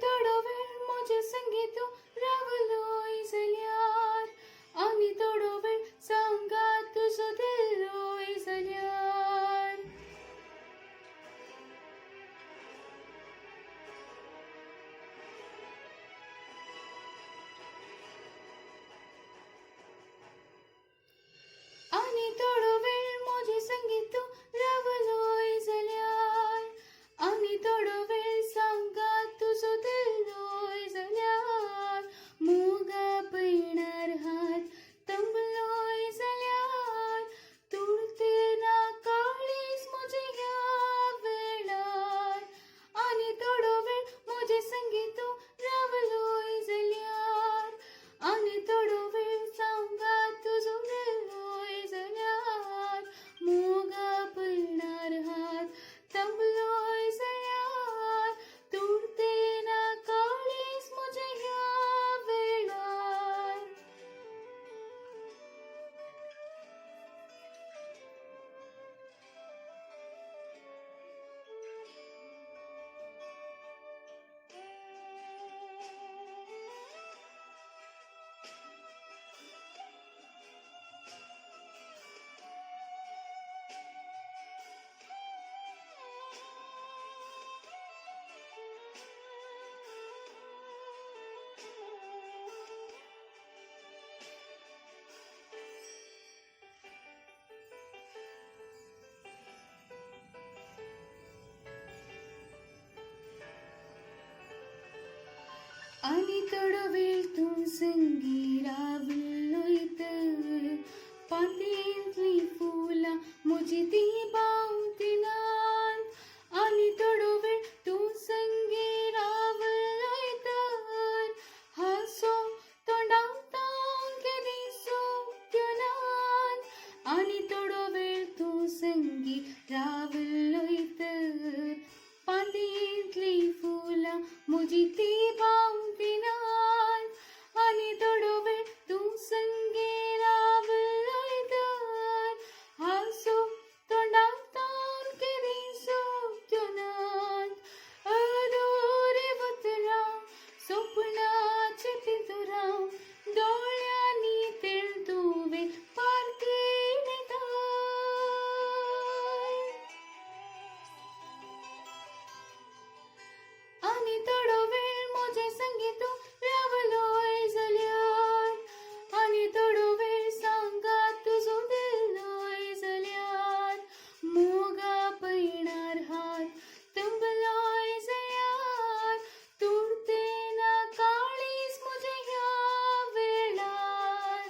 थोडा वेळ माझ्या संगीत रावलोय जाल्यार आणि थोडा वेळ सांगा तुझो दिलोय जाल्यार आणि थोडा वेळ माझे संगीत रावलोय जाल्यार आणि थोडा वेळ सांगा तुझो दिलोय जाल्यार मोगा पळणार हात तंबलोय जाल्यार तुळते ना काळीज म्हजे ह्या वेळार आणि थोडा वेळ म्हजे संगीत रावलोय जाल्यार आणि थोडा वेळ सांगा तुझो दिलोय जाल्यार मोगा पळणार हात तंबलोय जाल्यार तुळते ना काळीज म्हजे ह्या वेळार आणि थोडा वेळ तू संगी रावलोय तर पातेंतली फुलां म्हजी ती बावतिनात आणि थोडा वेळ तू संगी रावलोय तर हांसो तोंडावतां केदी सोंपत्योनात आणि थोडा वेळ तू संगी रावलोय तर पातेंतली फुलां म्हजी ती बावतिनात आणि थोडा वेळ तू संगी रावलोय तर हांसो तोंडावतां केदी सोंपत्योनात अदोरे वतरां स्वप्नाचे तितुरां दोळ्यांनी तेळ तुवें पारखीन येताय आणि थोडा वेळ म्हजे संगीत रावलोय जाल्यार आणि थोडा वेळ सांगा तुझो दिलोय जाल्यार मोगा पळणार हात तंबलोय जाल्यार तुळते ना काळीज म्हजे ह्या वेळार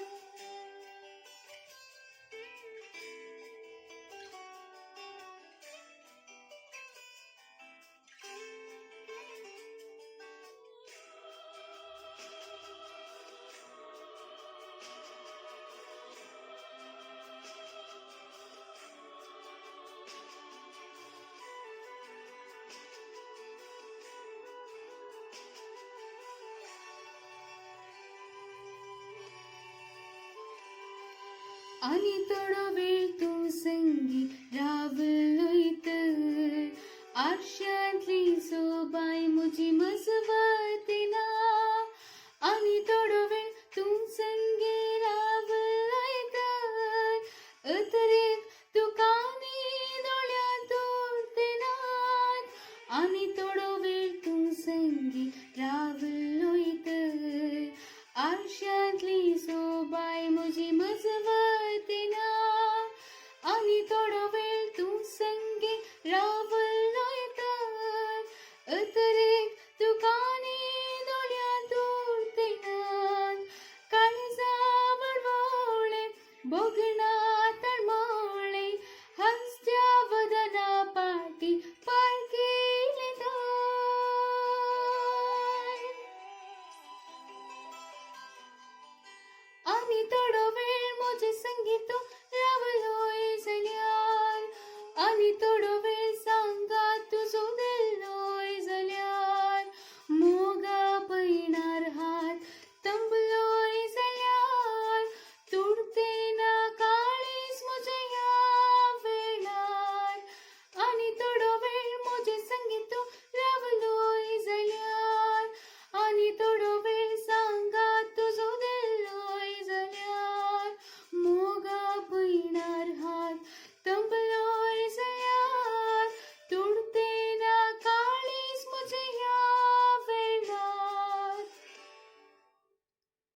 आणि थोडा वेळ तू संगी रावलोय तर आरशांतली सोबाय म्हजी मजवतिना आणि थोडा वेळ तू संगी रावलोय तर अतरेक तुकानी दोळ्यां तुळतेनात आणि थोडा वेळ तू संगी रावलोय तर आरशांतली सोबाय म्हजी मजवतिना आणि थोडा वेळ तू संगी रावलोय तर अतरेक तुकानी दोळ्यां तुळतेनात काळजा वळवळे बोगणा तळमळे हस्त्या वदना पाटी पारखीन येताय आणि थोडा वेळ म्हजे संगीत रावलोय जाल्यार आणि थोडा